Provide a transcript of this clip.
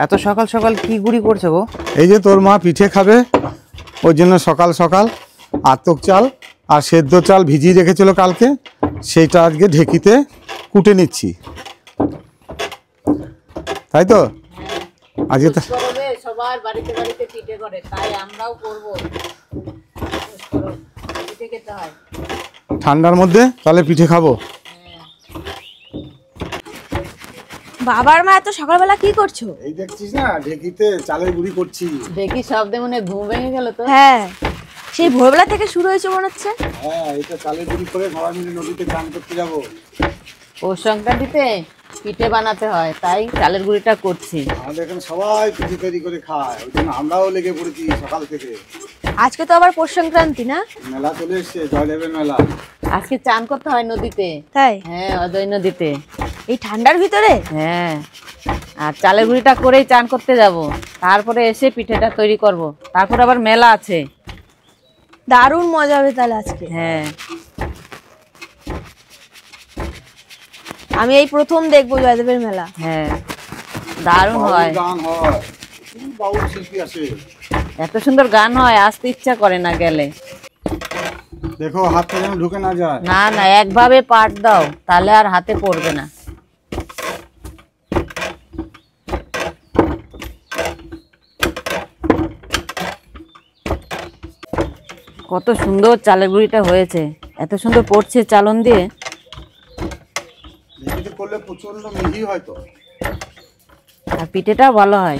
এত সকাল সকাল কি গুড়ি করছো গো? এই যে তোর মা পিঠে খাবে, ওর জন্য সকাল সকাল আতপ চাল আর সেদ্ধ চাল ভিজিয়ে রেখেছিল কালকে, সেইটা আজকে ঢেকিতে কুটে নিচ্ছি, তাই তো? আজকে তো সবার বাড়িতে বাড়িতে পিঠে করে, তাই আমরাও করব। পিঠে খেতে হয় ঠান্ডার মধ্যে, তাহলে পিঠে খাবো। বাবার মা এত সকালবেলা কি করছো? এই দেখছিস না, ঢেকিতে চালের গুঁড়ি করছি। দেখি শব্দে মনে ঘুম ভেঙে গেল তো। হ্যাঁ, সেই ভোরবেলা থেকে শুরু হয়েছে মনে হচ্ছে। হ্যাঁ, এটা চালের গুঁড়ি করে সবাই মিলে নদীতে চান করতে যাবো। পৌষ সংক্রান্তিতে পিঠে বানাতে হয়, তাই চালের গুঁড়িটা করছি। আমাদের এখানে সবাই পিঠে তৈরি করে খায়, ওই জন্য আমরাও লেগে পড়েছি সকাল থেকে। আজকে তো আবার পৌষ সংক্রান্তি না? মেলা চলে এসছে, জয়দেবের মেলা। আজকে চান করতে হয় নদীতে। তাই? হ্যাঁ, অজয় নদীতে। এই ঠান্ডার ভিতরে? হ্যাঁ, আর চালের গুঁড়িটা করেই চান করতে যাব, তারপরে এসে পিঠেটা তৈরি করব, তারপর আবার মেলা আছে। দারুণ মজা হবে তাহলে আজকে। হ্যাঁ, আমি এই প্রথম দেখবো জয়দেবের মেলা। হ্যাঁ, দারুণ হয়। গান হয়, বাউল শিল্পী আসে। এত সুন্দর গান হয়, আসতে ইচ্ছা করে না গেলে। দেখো হাতটা যেন ঢুকে না যায়। না না, একভাবে পাট দাও, তাহলে আর হাতে পড়বে না। কত সুন্দর চালের গুঁড়িটা হয়েছে, এত সুন্দর পড়ছে চালন দিয়ে। ঢেকিতে করলে প্রচন্ড মিহি হয় তো। আর পিঠেটাও ভালো হয়।